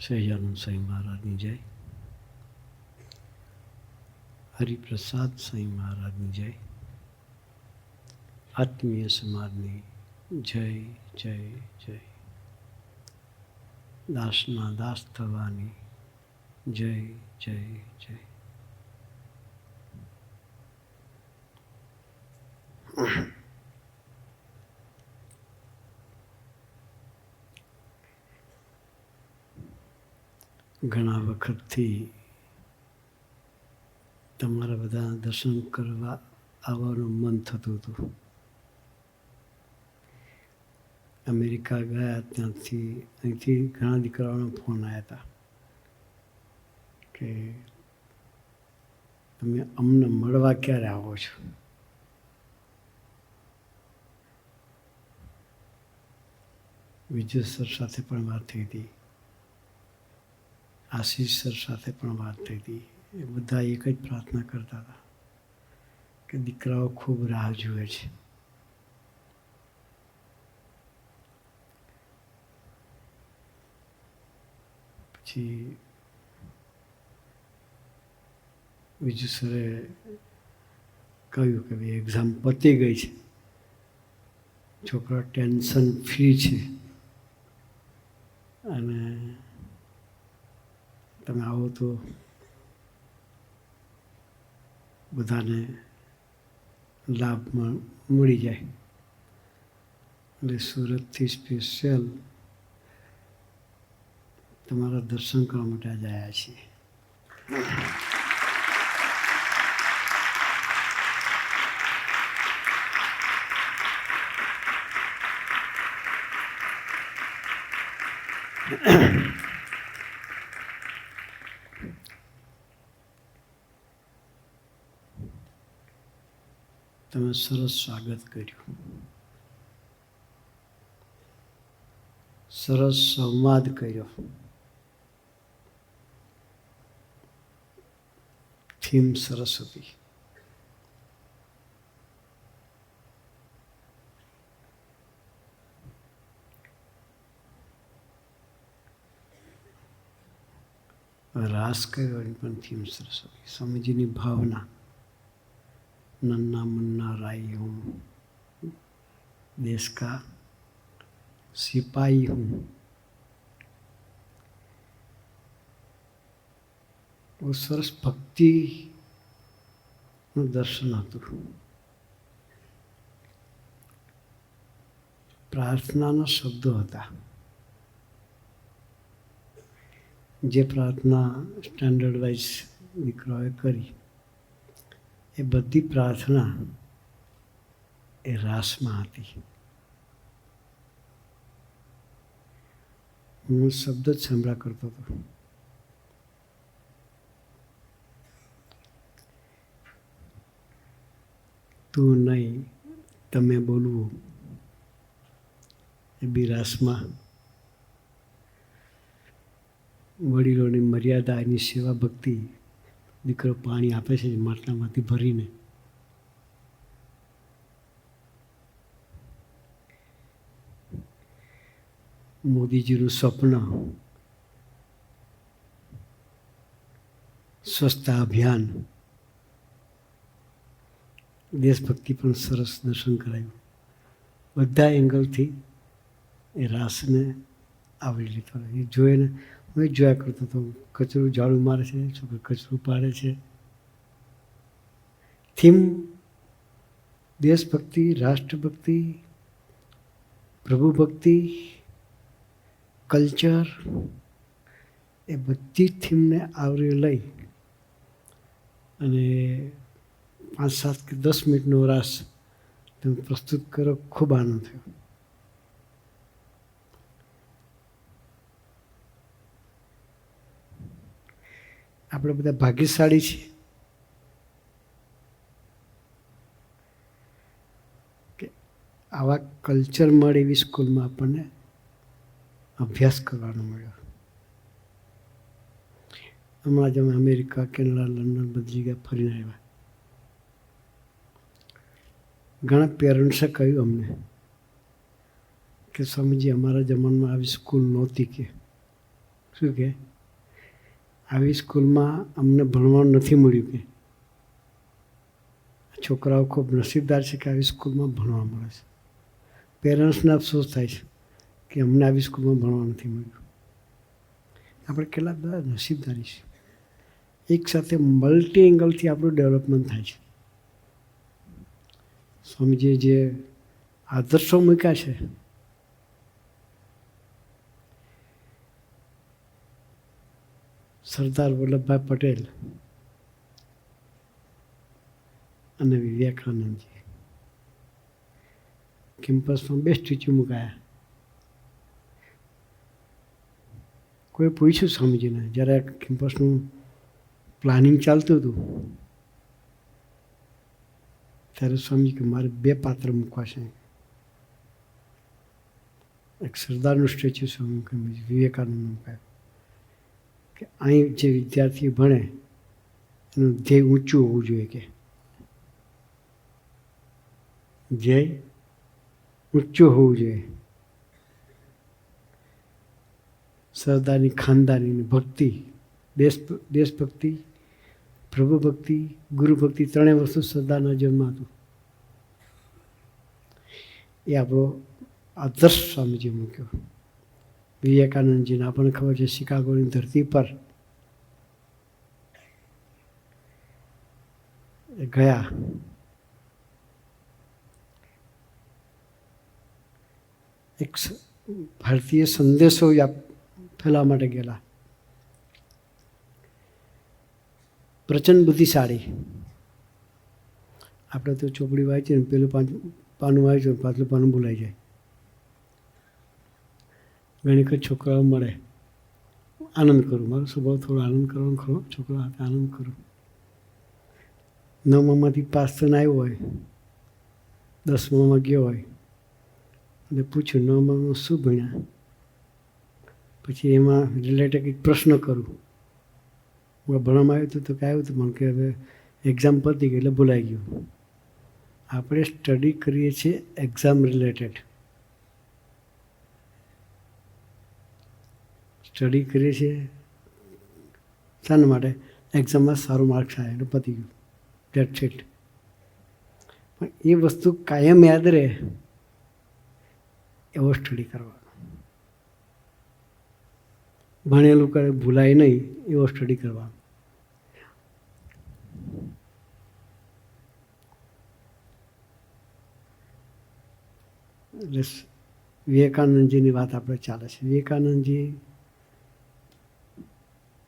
સહજાનંદ સ્વામી મહારાજની જય, હરિપ્રસાદ સ્વામી મહારાજની જય, આત્મીય સમાજની જય જય જય, દાસના દાસ થવાની જય જય જય. ઘણા વખતથી તમારા બધા દર્શન કરવા આવવાનું મન થતું હતું. અમેરિકા ગયા ત્યાંથી અહીંથી ઘણા દીકરાઓનો ફોન આવ્યા હતા કે તમે અમને મળવા ક્યારે આવો છો. વિજય સર સાથે પણ વાત થઈ હતી, આશીષ સર સાથે પણ વાત થઈ હતી. એ બધા એક જ પ્રાર્થના કરતા હતા કે દીકરાઓ ખૂબ રાહ જુએ છે. પછી વિજય સરે કહ્યું કે ભાઈ એક્ઝામ પતી ગઈ છે, છોકરા ટેન્શન ફ્રી છે અને તમે આવો તો બધાને લાભ મળી જાય. એટલે સુરતથી સ્પેશિયલ તમારા દર્શન કરવા માટે આજે આવ્યા છીએ. તમે સરસ સ્વાગત કર્યું, સરસ સંવાદ કર્યો. થીમ સરસ હતી. રાસ કર્યો એની પણ થીમ સરસ હતી. સ્વામીજીની ભાવના, नन्ना मुन्ना राई हूँ, देश का सिपाही हूँ. वो सरस भक्तिનું દર્શન હતું. પ્રાર્થનાના શબ્દો હતા. જે પ્રાર્થના સ્ટાન્ડર્ડ વાઇઝ દીકરાઓએ કરી એ બધી પ્રાર્થના એ રાસમાં હતી. હું શબ્દ જ સાંભળ્યા કરતો હતો. તું નહીં તમે બોલવું એ બી રાસમાં વડીલોની મર્યાદા, એની સેવા ભક્તિ. દીકરો પાણી આપે છે માટલામાંથી ભરીને. મોદીજીનું સ્વપ્ન, સ્વચ્છતા અભિયાન, દેશભક્તિ પણ સરસ દર્શન કરાયું. બધા એંગલથી એ રાસને આવરી લીધો. એ જોઈને હું જ જોયા કરતો હતો. કચરું ઝાડુ મારે છે, છોકરો કચરું પાડે છે. થીમ દેશભક્તિ, રાષ્ટ્રભક્તિ, પ્રભુભક્તિ, કલ્ચર, એ બધી થીમને આવરી લઈ અને 5, 7 કે 10 મિનિટનો રાસ તમે પ્રસ્તુત કરો. ખૂબ આનંદ થયો. આપણે બધા ભાગ્યશાળી છીએ કે આવા કલ્ચર મળે એવી સ્કૂલમાં આપણને અભ્યાસ કરવાનો મળ્યો. હમણાં જ અમે અમેરિકા, કેનેડા, લંડન બધી જગ્યાએ ફરીને આવ્યા. ઘણા પેરેન્ટ્સે કહ્યું અમને કે સ્વામીજી અમારા જમાનામાં આવી સ્કૂલ નહોતી કે શું કે આવી સ્કૂલમાં અમને ભણવાનું નથી મળ્યું કે છોકરાઓ ખૂબ નસીબદાર છે કે આવી સ્કૂલમાં ભણવા મળે છે. પેરેન્ટ્સને અફસોસ થાય છે કે અમને આવી સ્કૂલમાં ભણવા નથી મળ્યું. આપણે કેટલા બધા નસીબદારી છે. એક સાથે મલ્ટી એંગલથી આપણું ડેવલપમેન્ટ થાય છે. સ્વામીજીએ જે આદર્શો મૂક્યા છે સરદાર વલ્લભભાઈ પટેલ અને વિવેકાનંદજી કેમ્પસમાં 2 સ્ટેચ્યુ મુકાયા. કોઈ પૂછ્યું સ્વામીજીને જ્યારે કેમ્પસનું પ્લાનિંગ ચાલતું હતું ત્યારે સ્વામીજી કે મારે 2 પાત્ર મૂકવા છે. એક સરદારનું સ્ટેચ્યુ સ્વામી કે વિવેકાનંદનું મુકાય કે અહીં જે વિદ્યાર્થી ભણે એનું ધ્યેય ઊંચું હોવું જોઈએ કે ધ્યેય ઊંચું હોવું જોઈએ. સરદારની ખાનદાની ભક્તિ, દેશભક્તિ, પ્રભુ ભક્તિ, ગુરુ ભક્તિ 3 વસ્તુ સરદારના જન્મ હતું. એ આપણો આદર્શ સ્વામીજી મૂક્યો. વિવેકાનંદજીને આપણને ખબર છે શિકાગોની ધરતી પર ગયા. એક ભારતીય સંદેશો ફેલાવવા માટે ગયેલા. પ્રચંડ બુદ્ધિશાળી. આપણે તો ચોપડી વાંચીએ ને પેલું પાનું વાંચ્યું પાછલું પાનું ભૂલાઈ જાય. ઘણી વખત છોકરાઓ મળે આનંદ કરું, મારો સ્વભાવ થોડો આનંદ કરવાનો ખરો. છોકરા હાથે આનંદ કરું. 9માંથી પાસ થઈને આવ્યો હોય, 10માં ગયો હોય અને પૂછ્યું 9માં શું ભણ્યા, પછી એમાં રિલેટેડ કંઈક પ્રશ્ન કરું. હું ભણવામાં આવ્યું હતું તો કે આવ્યું હતું મને કે હવે એક્ઝામ પતી ગઈ એટલે ભૂલાઈ ગયું. આપણે સ્ટડી કરીએ છીએ એક્ઝામ રિલેટેડ. સ્ટડી કરીએ છીએ શાના માટે? એક્ઝામમાં સારું માર્ક્સ આવે એટલે પતી ગયું. Dates it. પણ એ વસ્તુ કાયમ યાદ રહે એવો સ્ટડી કરવાનો. ભણેલું કરે ભૂલાય નહીં એવો સ્ટડી કરવાનો. એટલે વિવેકાનંદજીની વાત આપણે ચાલે છે. વિવેકાનંદજી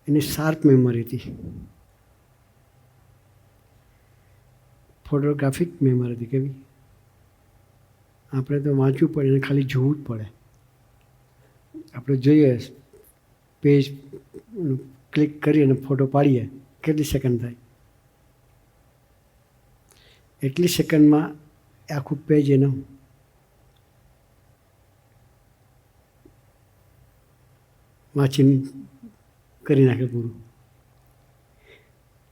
એની શાર્પ મેમરી હતી, ફોટોગ્રાફિક મેમરી હતી. કેવી? આપણે તો વાંચવું પડે અને ખાલી જોવું જ પડે. આપણે જોઈએ પેજ ક્લિક કરીએ અને ફોટો પાડીએ, કેટલી સેકન્ડ થાય? એટલી સેકન્ડમાં આખું પેજ એનું વાંચીને કરી નાખે પૂરું.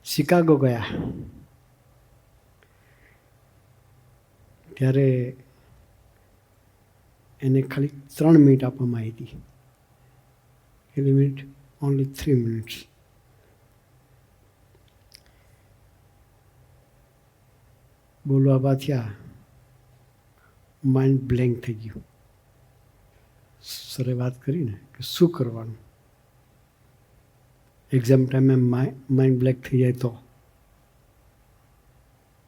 શિકાગો ગયા ત્યારે એને ખાલી 3 મિનિટ આપવામાં આવી હતી. કેટલી મિનિટ? Only 3 minutes. બોલવા બાદ થયા, માઇન્ડ બ્લેન્ક થઈ ગયું. સરે વાત કરીને કે શું કરવાનું? એક્ઝામ ટાઈમે માઇન્ડ બ્લેન્ક થઈ જાય તો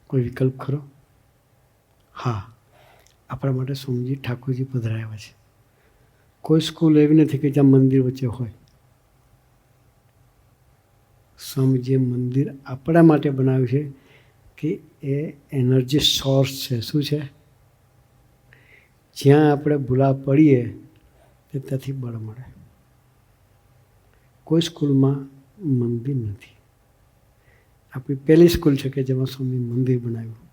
કોઈ વિકલ્પ ખરો? હા, આપણા માટે સ્વામીજી ઠાકોરજી પધરાયા છે. કોઈ સ્કૂલ એવી નથી કે જ્યાં મંદિર વચ્ચે હોય. સ્વામીજીએ મંદિર આપણા માટે બનાવ્યું છે કે એ એનર્જી સોર્સ છે. શું છે? જ્યાં આપણે ભૂલા પડીએ તે ત્યાંથી બળ મળે. કોઈ સ્કૂલમાં મંદિર નથી. આપણી પહેલી સ્કૂલ છે કે જેમાં સ્વામી મંદિર બનાવ્યું.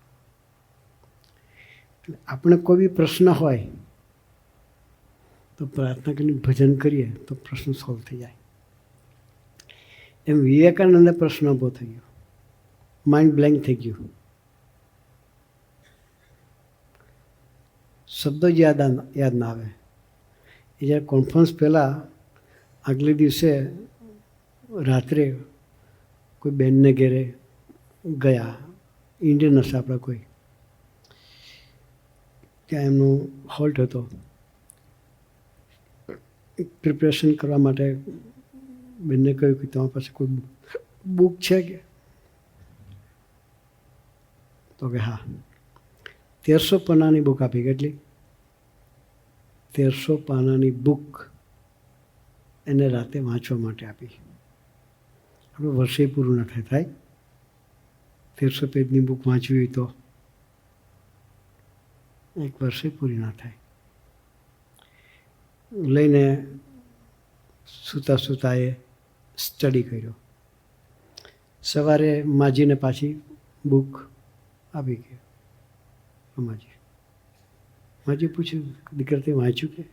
આપણે કોઈ બી પ્રશ્ન હોય તો પ્રાર્થના કરીને ભજન કરીએ તો પ્રશ્ન સોલ્વ થઈ જાય. એમ વિવેકાનંદને પ્રશ્ન ઊભો થઈ ગયો, માઇન્ડ બ્લેન્ક થઈ ગયું. શબ્દો જ યાદ ના આવે. એ જ્યારે કોન્ફરન્સ પહેલાં આગલે દિવસે રાત્રે કોઈ બેનને ઘેરે ગયા, ઇન્ડિયન હશે આપણા કોઈ, ત્યાં એમનો હોલ્ટ હતો. પ્રિપરેશન કરવા માટે બેનને કહ્યું કે તમારી પાસે કોઈ બુક છે કે? તો કે હા. 1300 પાનાની બુક આપી. કેટલી? 1300 પાનાની બુક એને રાતે વાંચવા માટે આપી. આપણે વર્ષે પૂરું ન થાય. 1300 પેજની બુક વાંચવી હોય તો એક વર્ષે પૂરી ના થાય. લઈને સૂતા સૂતા એ સ્ટડી કર્યો. સવારે માજીને પાછી બુક આપી ગઈ. માજી પૂછ્યું, દીકરા તે વાંચ્યું કે?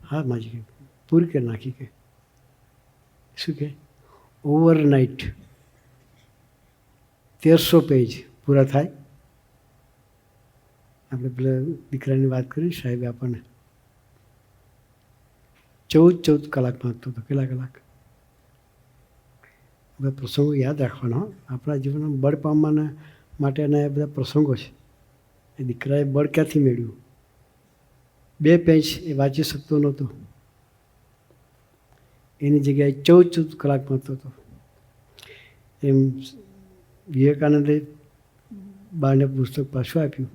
હા માજી પૂરી કરી નાખી. કે શું કે? ઓવરનાઇટ 1300 પેજ પૂરા થાય. આપણે પેલા દીકરાની વાત કરી, સાહેબે આપણને 14 કલાક માંગતો હતો. કેટલા કલાક? બધા પ્રસંગો યાદ રાખવાના. આપણા જીવનમાં બળ પામવાના માટેના એ બધા પ્રસંગો છે. એ દીકરાએ બળ ક્યાંથી મેળવ્યું? 2 પેજ એ વાંચી શકતો નહોતો, એની જગ્યાએ 14 કલાક માંગતો હતો. એમ વિવેકાનંદે બાળને પુસ્તક પાછું આપ્યું.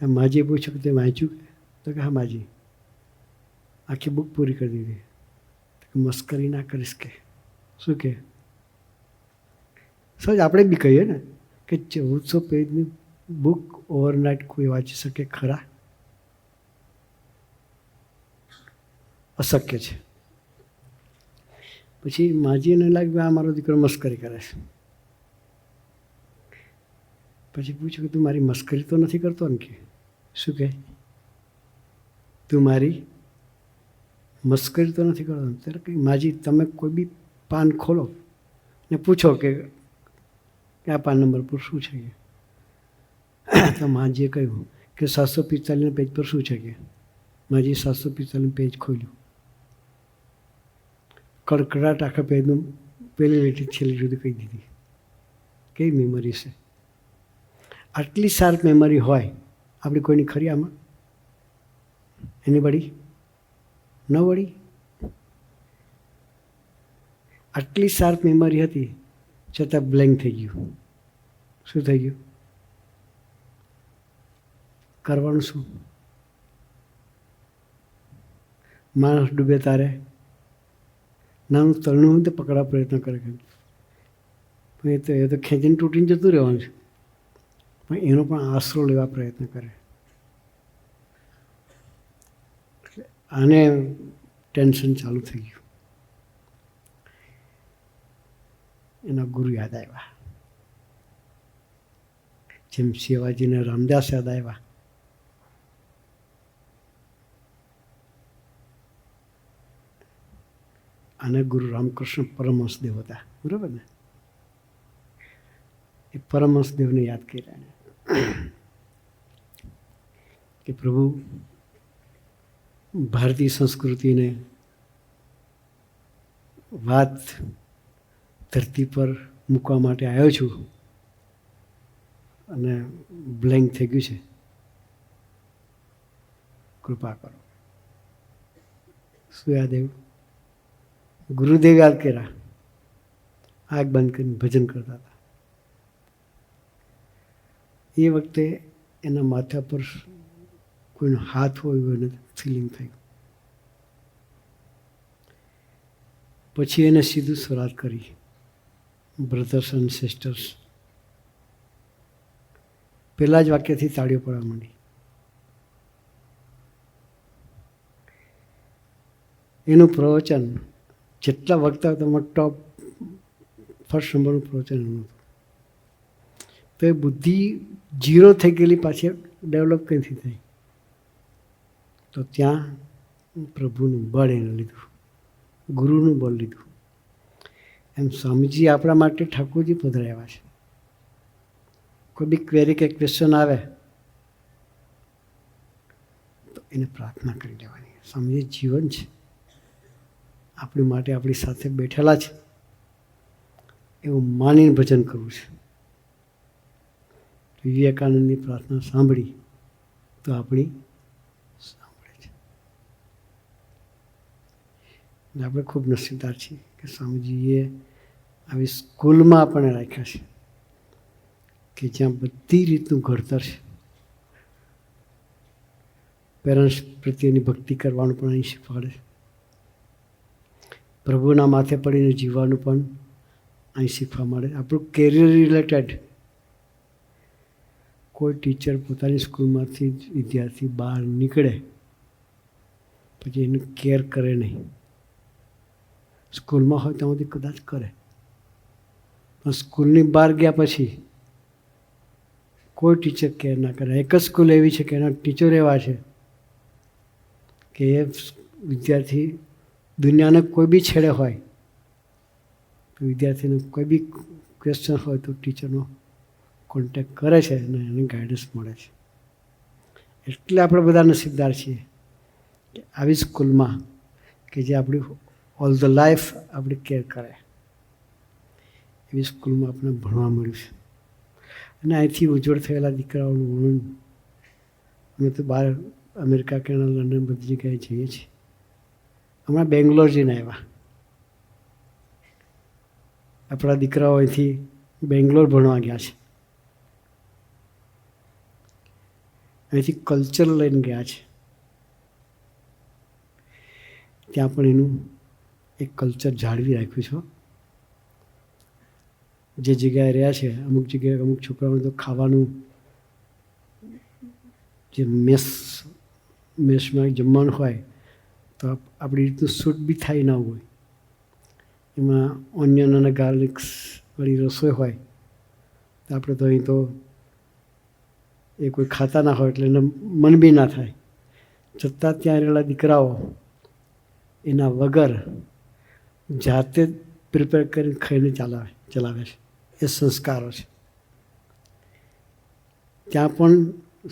માજીએ પૂછ્યું કે તે વાંચ્યું? તો કે હા માજી, આખી બુક પૂરી કરી દીધી. મસ્કરી ના કરીશ કે? શું કે? સહજ આપણે બી કહીએ ને કે 1400 પેજની બુક ઓવરનાઇટ કોઈ વાંચી શકે ખરા? અશક્ય છે. પછી માજીને લાગ્યું આ મારો દીકરો મસ્કરી કરે છે. પછી પૂછ્યું કે તું મારી મસ્કરી તો નથી કરતો ને? કે શું કે? તું મારી મસ્કરી તો નથી કરતો? ત્યારે કંઈ માજી તમે કોઈ બી પાન ખોલો ને પૂછો કે આ પાન નંબર પર શું છે? તો માજીએ કહ્યું કે 745 પેજ પર શું છે? કે માજી 745 પેજ ખોલ્યું. કડકડાટ આખા પેજનું પહેલી લીટી છેલ્લી સુધી કહી દીધી. કેવી મેમરી છે! આટલી શાર્પ મેમરી હોય આપણી કોઈની ખરી આમાં? એની વળી ન વળી? આટલી શાર્પ મેમરી હતી છતાં બ્લેન્ક થઈ ગયું. શું થઈ ગયું? કરવાનું શું? માણસ ડૂબે તારે નાનું તરણું હોય તો પકડવા પ્રયત્ન કરે. પણ એ તો ખેંચીને તૂટીને જતું રહેવાનું છે. પણ એનો પણ આશરો લેવા પ્રયત્ન કરે. આને ટેન્શન ચાલુ થઈ ગયું. એના ગુરુ યાદ આવ્યા. જેમ શિવાજીને રામદાસ યાદ આવ્યા. અને ગુરુ રામકૃષ્ણ પરમહંસદેવ હતા. બરાબર ને? એ પરમહંસદેવને યાદ કર્યા કે પ્રભુ, ભારતીય સંસ્કૃતિને વાત ધરતી પર મૂકવા માટે આવ્યો છું અને બ્લેન્ક થઈ ગયું છે. કૃપા કરો. શું યાદ આવ્યું? ગુરુદેવ યાદ કર્યા. આંખ બંધ કરીને ભજન કરતા હતા. એ વખતે એના માથા પર કોઈનો હાથ હોય એવું એને ફિલિંગ થયું. પછી એને સીધું શરૂઆત કરી. Brothers and sisters. પહેલા જ વાક્યથી તાળીઓ પડવા માંડી. એનું પ્રવચન જેટલા વક્તા હતા ટોપ ફર્સ્ટ નંબરનું પ્રવચન એનું હતું. તો એ બુદ્ધિ 0 થઈ ગયેલી પાછી ડેવલપ કંઈથી થઈ? તો ત્યાં પ્રભુનું બળ એને લીધું, ગુરુનું બળ લીધું. એમ સ્વામીજી આપણા માટે ઠાકોરજી પધરાવ્યા છે. કોઈ બી ક્વેરી કે ક્વેશ્ચન આવે તો એને પ્રાર્થના કરી લેવાની. સ્વામીજી જીવન છે, આપણી માટે આપણી સાથે બેઠેલા છે એવું માનીને ભજન કરવું છે. વિવેકાનંદની પ્રાર્થના સાંભળી તો આપણી સાંભળે છે. આપણે ખૂબ નસીબદાર છીએ કે સ્વામીજીએ આવી સ્કૂલમાં આપણને રાખ્યા છે કે જ્યાં બધી રીતનું ઘડતર છે. પેરેન્ટ્સ પ્રત્યેની ભક્તિ કરવાનું પણ અહીં શીખવાડે છે. પ્રભુના માથે પડીને જીવવાનું પણ અહીં શીખવા મળે. આપણું કેરિયર રિલેટેડ કોઈ ટીચર પોતાની સ્કૂલમાંથી વિદ્યાર્થી બહાર નીકળે પછી એનું કેર કરે નહીં. સ્કૂલમાં હોય ત્યાં સુધી કદાચ કરે, પણ સ્કૂલની બહાર ગયા પછી કોઈ ટીચર કેર ના કરે. એક જ સ્કૂલ એવી છે કે એના ટીચર એવા છે કે એ વિદ્યાર્થી દુનિયાને કોઈ બી છેડે હોય તો વિદ્યાર્થીને કોઈ બી ક્વેશ્ચન હોય તો ટીચરનો કોન્ટેક્ટ કરે છે અને એને ગાઈડન્સ મળે છે. એટલે આપણે બધા નસીબદાર છીએ કે આવી સ્કૂલમાં કે જે આપણી ઓલ ધ લાઈફ આપણી કેર કરે એવી સ્કૂલમાં આપણે ભણવા મળ્યું છે. અને અહીંથી ઉજ્જવળ થયેલા દીકરાઓનું વર્ણન અમે તો બહાર અમેરિકા કેનેડા લંડન બધી જગ્યાએ જઈએ છીએ. હમણાં બેંગ્લોર જઈને આવ્યા. આપણા દીકરાઓ અહીંથી બેંગ્લોર ભણવા ગયા છે. અહીંથી કલ્ચર લઈને ગયા છે. ત્યાં પણ એનું એક કલ્ચર જાળવી રાખ્યું છે. જે જગ્યાએ રહ્યા છે અમુક જગ્યાએ અમુક છોકરાઓને તો ખાવાનું જે મેસમાં જમવાનું હોય તો આપણી રીતનું સૂટ બી થાય ના હોય. એમાં ઓનિયન અને ગાર્લિક્સ વાળી રસોઈ હોય તો આપણે તો અહીં તો એ કોઈ ખાતા ના હોય એટલે એને મન બી ના થાય. છતાં ત્યાં રહેલા દીકરાઓ એના વગર જાતે જ પ્રિપેર કરીને ખાઈને ચલાવે છે. એ સંસ્કારો છે. ત્યાં પણ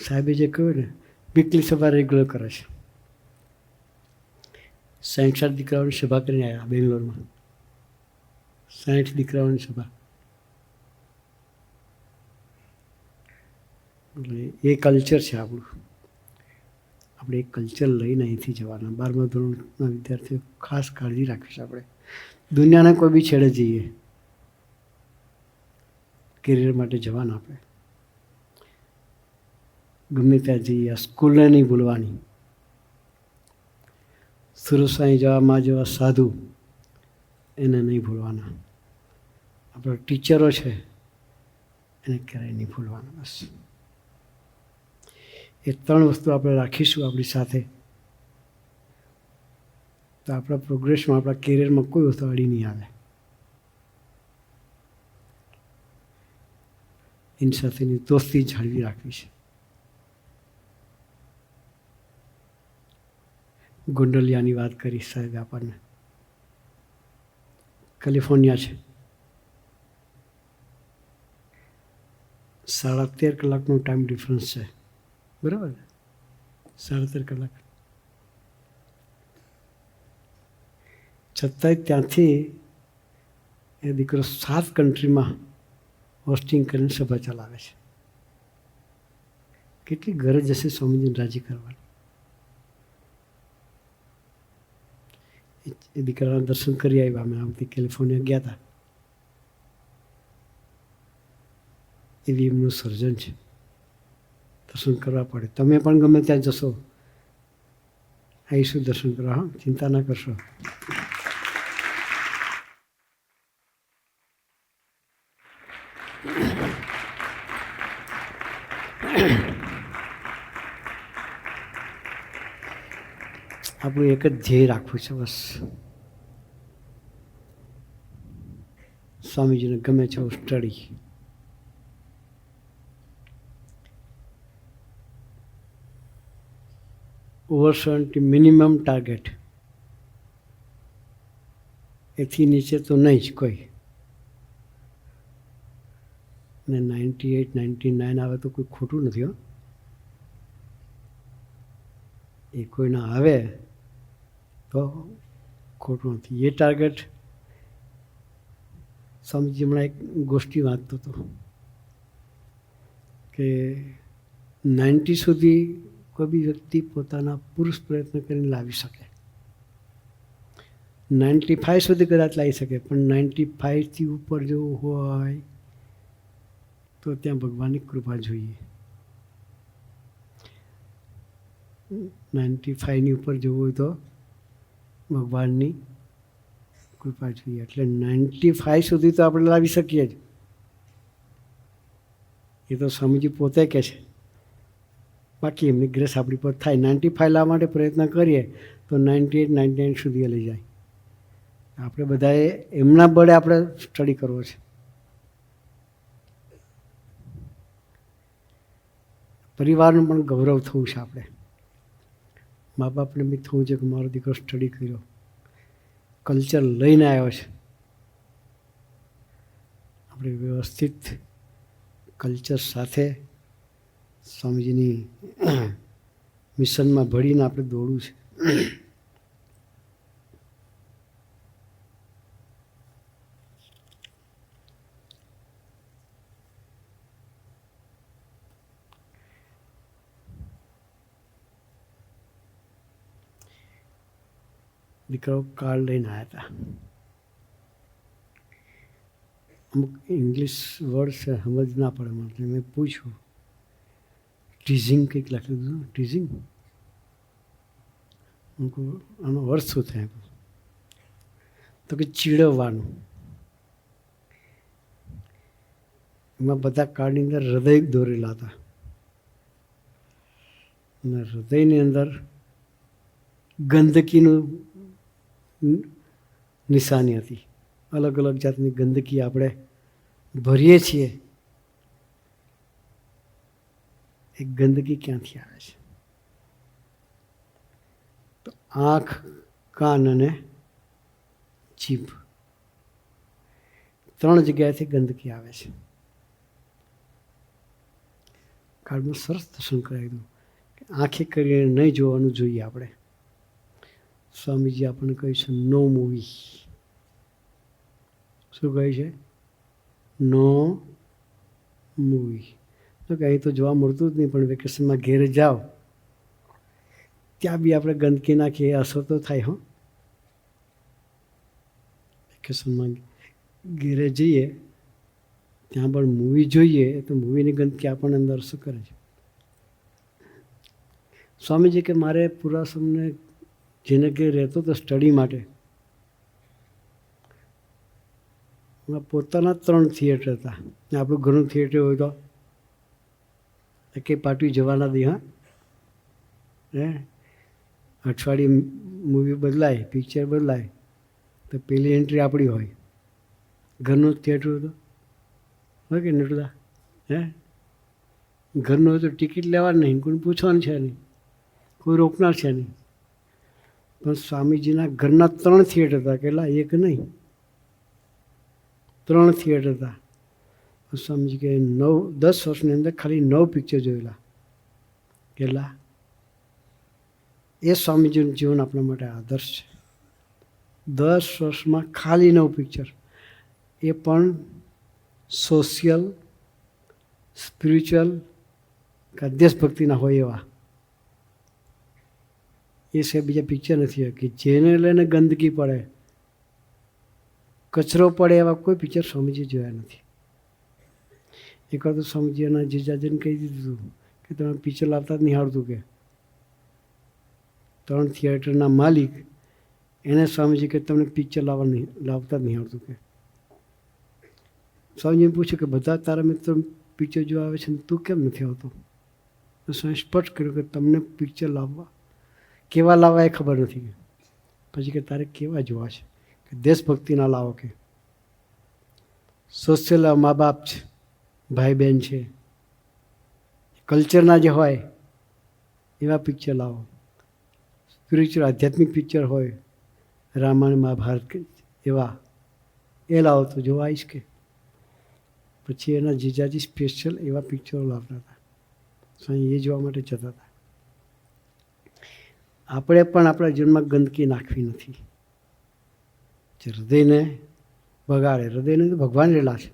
સાહેબે જે કહ્યું ને વીકલી સભા રેગ્યુલર કરે છે. 60 દીકરાઓની સભા કરીને આવ્યા બેંગ્લોરમાં. 60 દીકરાઓની સભા. એટલે એ કલ્ચર છે આપણું. આપણે એ કલ્ચર લઈને અહીંથી જવાના. 12મા ધોરણના વિદ્યાર્થીઓ ખાસ કાળજી રાખીશું. આપણે દુનિયાના કોઈ બી છેડે જઈએ કેરિયર માટે જવાના આપણે ગમે ત્યાં જઈએ. આ સ્કૂલને નહીં ભૂલવાની. સુરસાઈ જવા માં જેવા સાધુ એને નહીં ભૂલવાના. આપણા ટીચરો છે એને ક્યારેય નહીં ભૂલવાના. બસ એ 3 વસ્તુ આપણે રાખીશું આપણી સાથે તો આપણા પ્રોગ્રેસમાં આપણા કેરિયરમાં કોઈ વસ્તુ અડી નહીં આવે. એની સાથેની દોસ્તી જાળવી રાખવી છે. ગોંડલિયાની વાત કરી સાહેબ આપણને. કેલિફોર્નિયા છે. 13.5 કલાકનો ટાઈમ ડિફરન્સ છે. બરાબર ને? 13.5 કલાક. છતાંય ત્યાંથી એ દીકરો 7 કન્ટ્રીમાં હોસ્ટિંગ કરીને સભા ચલાવે છે. કેટલી ગરજ હશે સ્વામીજીને રાજી કરવાની. એ દીકરાના દર્શન કરી આવ્યા. અમે આ વખતે કેલિફોર્નિયા ગયા હતા. એવી એમનું સર્જન છે. દર્શન કરવા પડે. તમે પણ ગમે ત્યાં જશો આવીશું દર્શન કરવા. હા, ચિંતા ના કરશો. આપણું એક જ ધ્યેય રાખવું છે બસ. સ્વામીજીને ગમે છે સ્ટડી. Over 70 minimum target. એથી નીચે તો નહીં જ કોઈ. ને 98, 99 આવે તો કોઈ ખોટું નથી. હો, એ કોઈના આવે તો ખોટું નથી. એ ટાર્ગેટ સ્વામીજી હમણાં એક ગોષ્ઠી વાંચતો હતો કે 90 સુધી કોઈ બી વ્યક્તિ પોતાના પુરુષ પ્રયત્ન કરીને લાવી શકે, 95 સુધી કદાચ લાવી શકે, પણ 95થી ઉપર જો હોય તો ત્યાં ભગવાનની કૃપા જોઈએ. 95ની ઉપર જવું હોય તો ભગવાનની કૃપા જોઈએ. એટલે 95 સુધી તો આપણે લાવી શકીએ જ. એ તો સ્વામીજી પોતે કહે છે. બાકી એમની ગ્રેસ આપણી પર થાય. 95 લાવવા માટે પ્રયત્ન કરીએ તો 98, 99 સુધી લઈ જાય. આપણે બધાએ એમના બળે આપણે સ્ટડી કરવો છે. પરિવારનું પણ ગૌરવ થવું છે. આપણે મા બાપને બી થવું છે કે મારો દીકરો સ્ટડી કર્યો, કલ્ચર લઈને આવ્યો છે. આપણે વ્યવસ્થિત કલ્ચર સાથે સ્વામીજીની મિશનમાં ભળીને આપણે દોડવું છે. દીકરાઓ કાર્ડ લઈને આવ્યા હતા. અમુક ઇંગ્લિશ વર્ડ છે સમજ ના પડે મને. મેં પૂછ્યું, ટીઝિંગ કંઈક લખેલું હતું. ટીઝિંગ આનો અર્થ શું થાય? તો કે ચીડવવાનું. એમાં બધા કાર્ડની અંદર હૃદય દોરેલા હતા અને હૃદયની અંદર ગંદકીનું નિશાની હતી. અલગ અલગ જાતની ગંદકી આપણે ભરીએ છીએ. એ ગંદકી ક્યાંથી આવે છે? તો આંખ, કાન અને જીભ, 3 જગ્યાએથી ગંદકી આવે છે. કાર્ડમાં સરસ દર્શન કરાવી દઉં કે આંખે કરીને નહીં જોવાનું જોઈએ. આપણે સ્વામીજી આપણને કહે છે નો મૂવી. શું કહે છે? નો મૂવી. તો કે અહીં તો જોવા મળતું જ નહીં, પણ વેકેશનમાં ઘેરે જાઓ ત્યાં બી આપણે ગંદકી નાખીએ, અસર તો થાય. હો, વેકેશનમાં ઘેરે જઈએ ત્યાં પણ મૂવી જોઈએ તો મૂવીની ગંદકી આપણને અંદર અસર કરે છે. સ્વામીજી કે મારે પૂરા સમયને જેને ઘેર રહેતો હતો સ્ટડી માટે, પોતાના 3 થિયેટર હતા. આપણું ઘરનું થિયેટર હોય તો કે પાર્ટી જવાના દી. હા, અઠવાડિયે મૂવી બદલાય, પિક્ચર બદલાય તો પેલી એન્ટ્રી આપણી હોય. ઘરનું થિયેટર હતું હોય કે નટુદા? ઘરનું હોય તો ટિકિટ લેવાની નહીં, કોઈ પૂછવાનું છે નહીં, કોઈ રોકનાર છે નહીં. પણ સ્વામીજીના ઘરના 3 થિયેટર હતા. કેટલા? એક નહીં, 3 થિયેટર હતા. સ્વામીજી કે 10 વર્ષની અંદર ખાલી 9 પિક્ચર જોયેલા. કેટલા? એ સ્વામીજીનું જીવન આપણા માટે આદર્શ છે. 10 વર્ષમાં ખાલી 9 પિક્ચર, એ પણ સોશિયલ, સ્પિરિચ્યુઅલ કે દેશભક્તિના હોય એવા. એ સિવાય બીજા પિક્ચર નથી કે જેને લઈને ગંદકી પડે, કચરો પડે એવા કોઈ પિક્ચર સ્વામીજી જોયા નથી. એકવાર તો સ્વામીજી એના જીજાજીને કહી દીધું કે તમે પિક્ચર લાવતા જ નહીં આવડતું. કે 3 થિયેટરના માલિક એને સ્વામીજી કે તમને પિક્ચર લાવતા જ નહીં આવડતું. કે સ્વામીજીને પૂછ્યું કે બધા તારા મિત્રો પિક્ચર જોવા આવે છે ને તું કેમ નથી આવતો? તો સ્વામી સ્પષ્ટ કર્યું કે તમને પિક્ચર લાવવા કેવા લાવવા એ ખબર નથી. પછી કે તારે કેવા જોવા છે? કે દેશભક્તિના લાવો, કે સોશિયલ મા બાપ છે, ભાઈ બહેન છે, કલ્ચરના જે હોય એવા પિક્ચર લાવો. સ્પિરિચ્યુઅલ આધ્યાત્મિક પિક્ચર હોય, રામાયણ મહાભારત એવા એ લાવો તો જોવા આવીશ. કે પછી એના જીજાજી સ્પેશિયલ એવા પિક્ચરો લાવતા હતા. સ્વામી એ જોવા માટે જતા હતા. આપણે પણ આપણા જીવનમાં ગંદકી નાખવી નથી. જે હૃદયને બગાડે. હૃદયને તો ભગવાન રહેલા છે.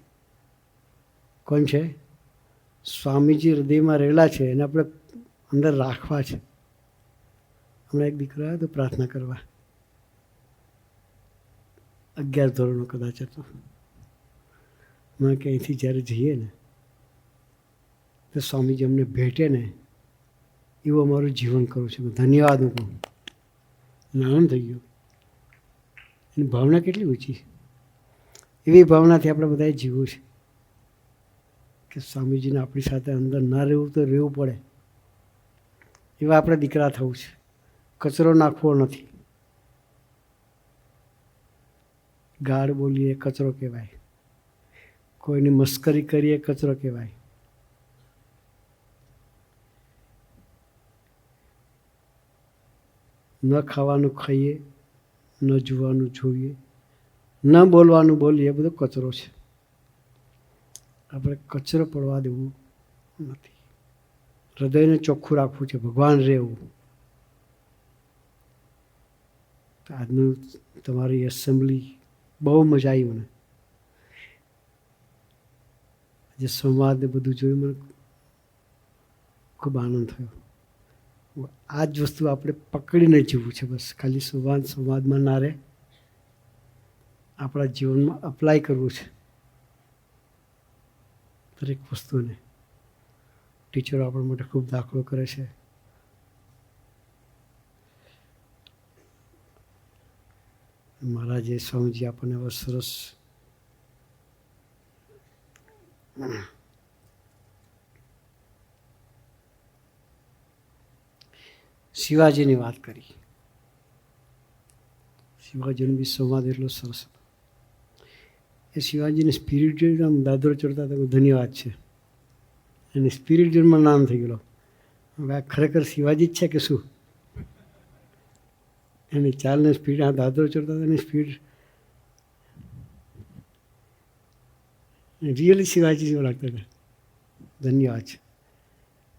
કોણ છે? સ્વામીજી હૃદયમાં રહેલા છે, એને આપણે અંદર રાખવા છે. હમણાં એક દીકરો આવ્યો તો પ્રાર્થના કરવા, 11 ધોરણનો કદાચ હતો. મેં કે અહીંથી જ્યારે જઈએ ને તો સ્વામીજી અમને ભેટે ને એવું અમારું જીવન કરું છું. ધન્યવાદ હું કહું. આનંદ થઈ ગયો. એની ભાવના કેટલી ઊંચી. એવી ભાવનાથી આપણે બધાએ જીવવું છે કે સ્વામીજીને આપણી સાથે અંદર ના રહેવું તો રહેવું પડે. એવા આપણે દીકરા થવું છે. કચરો નાખવો નથી. ગાળ બોલીએ કચરો કહેવાય, કોઈની મસ્કરી કરીએ કચરો કહેવાય. ન ખાવાનું ખાઈએ, ન જોવાનું જોઈએ, ન બોલવાનું બોલીએ, એ બધો કચરો છે. આપણે કચરો પડવા દેવું નથી. હૃદયને ચોખ્ખું રાખવું છે, ભગવાન રહેવું. આજનું તમારી એસેમ્બલી બહુ મજા આવી. મને આજે સંવાદ ને બધું જોયું, મને ખૂબ આનંદ થયો. આ જ વસ્તુ આપણે પકડીને જીવવું છે. બસ ખાલી સંવાદમાં ના રહે, આપણા જીવનમાં અપ્લાય કરવું છે દરેક વસ્તુને. ટીચરો આપણા માટે ખૂબ દાખલો કરે છે. મારા જે સ્વામીજી આપણને હવે સરસ શિવાજીની વાત કરી. શિવાજીનો બી સંવાદ એટલો સરસ હતો. એ શિવાજીને સ્પિરિટ જોઈને આમ દાદરો ચડતા હતા. ધન્યવાદ છે. અને સ્પિરિટ જોઈને નામ થઈ ગયેલો. હવે આ ખરેખર શિવાજી જ છે કે શું? એની ચાલને સ્પીડ, આ દાદરો ચડતા હતા એની સ્પીડ રિયલી શિવાજી જેવું લાગતા હતા. ધન્યવાદ છે.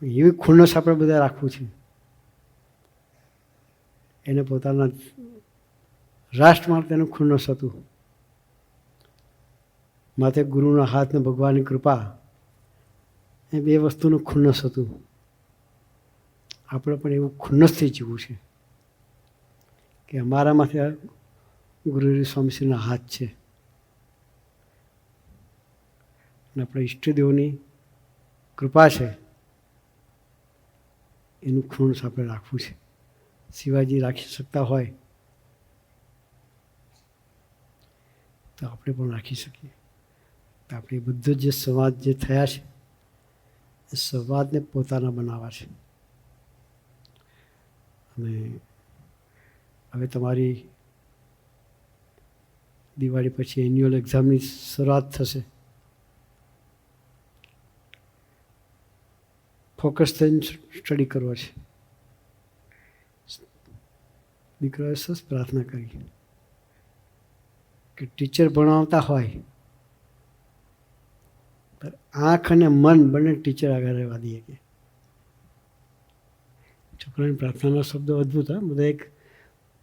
એવી ખુન્નસ આપણે બધા રાખવું છે. એને પોતાના રાષ્ટ્ર માટે એનું ખુન્નસ હતું. માથે ગુરુના હાથ ને ભગવાનની કૃપા, એ બે વસ્તુનું ખુન્નસ હતું. આપણે પણ એવું ખુન્નસથી જીવવું છે કે અમારામાંથી ગુરુ સ્વામીશ્રીના હાથ છે. અને આપણા ઈષ્ટદેવની કૃપા છે. એનું ખુન્નસ આપણે રાખવું છે. શિવાજી રાખી શકતા હોય તો આપણે પણ રાખી શકીએ. તો આપણે બધો જે સંવાદ જે થયા છે એ સંવાદને પોતાના બનાવવા છે. અને હવે તમારી દિવાળી પછી એન્યુઅલ એક્ઝામની શરૂઆત થશે. ફોકસ થઈને સ્ટડી કરવો છે. દીકરાએ સરસ પ્રાર્થના કરી કે ટીચર ભણાવતા હોય તો આંખ અને મન બંને ટીચર આગળ રહેવા દઈએ. કે છોકરાની પ્રાર્થનાના શબ્દો અદ્ભુત. હા, બધા એક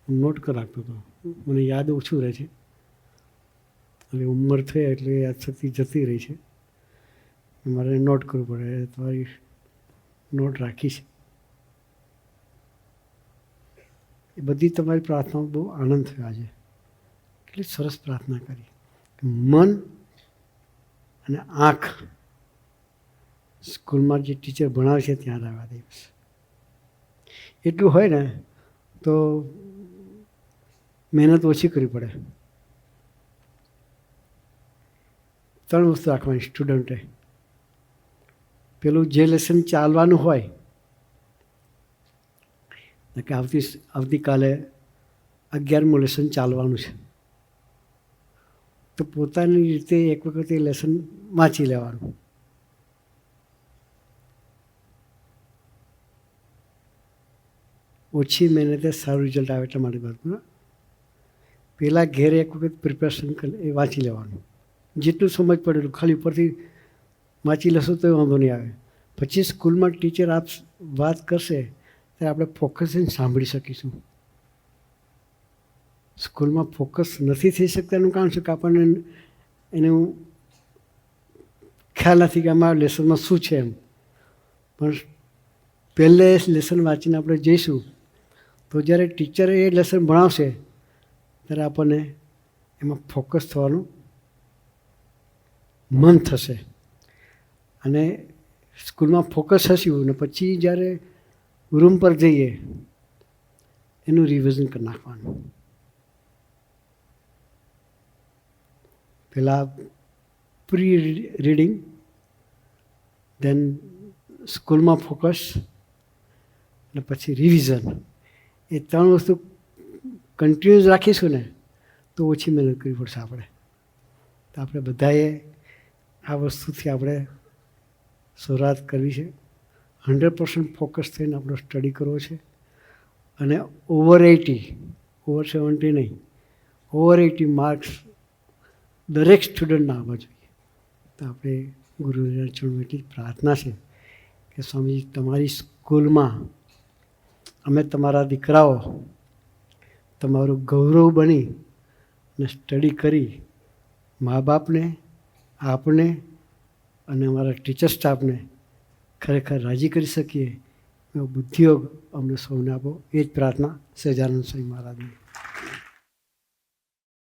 નોટ કરી રાખતો હતો. મને યાદ ઓછું રહે છે. હવે ઉંમર થઈ એટલે યાદશક્તિ જતી રહી છે. મારે નોટ કરવું પડે. તમારી નોટ રાખી છે. એ બધી તમારી પ્રાર્થનાઓ બહુ આનંદ થયો. આજે કેટલી સરસ પ્રાર્થના કરી. મન અને આંખ સ્કૂલમાં જે ટીચર ભણાવે છે ત્યાં રહેવા દે. એટલું હોય ને તો મહેનત ઓછી કરવી પડે. 3 વસ્તુ રાખવાની સ્ટુડન્ટે. પેલું જે લેસન ચાલવાનું હોય કે આવતીકાલે 11મું લેસન ચાલવાનું છે તો પોતાની રીતે એક વખત એ લેસન વાંચી લેવાનું. ઓછી મહેનતે સારું રિઝલ્ટ આવે એટલા માટે બાળકો પહેલાં ઘેરે એક વખત પ્રિપેરેશન કરી એ વાંચી લેવાનું. જેટલું સમજ પડેલું ખાલી ઉપરથી વાંચી લેશો તો વાંધો નહીં આવે. પછી સ્કૂલમાં ટીચર આપ વાત કરશે ત્યારે આપણે ફોકસ થઈને સાંભળી શકીશું. સ્કૂલમાં ફોકસ નથી થઈ શકતા એનું કારણ શું કે આપણને એનું ખ્યાલ નથી કે આમાં લેસનમાં શું છે એમ. પણ પહેલે લેસન વાંચીને આપણે જઈશું તો જ્યારે ટીચર એ લેસન ભણાવશે ત્યારે આપણને એમાં ફોકસ થવાનું મન થશે. અને સ્કૂલમાં ફોકસ હશું ને પછી જ્યારે રૂમ પર જઈએ એનું રિવિઝન કરી નાખવાનું. પહેલાં પ્રી રીડિંગ, દેન સ્કૂલમાં ફોકસ અને પછી રિવિઝન. એ 3 વસ્તુ કન્ટિન્યુઅસ રાખીશું ને તો ઓછી મહેનત કરવી પડશે આપણે. તો આપણે બધાએ આ વસ્તુથી આપણે શરૂઆત કરવી છે. 100% ફોકસ થઈને આપણો સ્ટડી કરવો છે. અને ઓવર 70 નહીં, ઓવર 80 માર્ક્સ દરેક સ્ટુડન્ટના આવવા જોઈએ. તો આપણે ગુરુના ચરણોમાં એટલી પ્રાર્થના છે કે સ્વામીજી તમારી સ્કૂલમાં અમે તમારા દીકરાઓ તમારું ગૌરવ બની અને સ્ટડી કરી મા બાપને, આપને અને અમારા ટીચર સ્ટાફને ખરેખર રાજી કરી શકીએ એવો બુદ્ધિયોગ અમને સૌને આપો. એ જ પ્રાર્થના સહજાનંદ સ્વામી મહારાજની.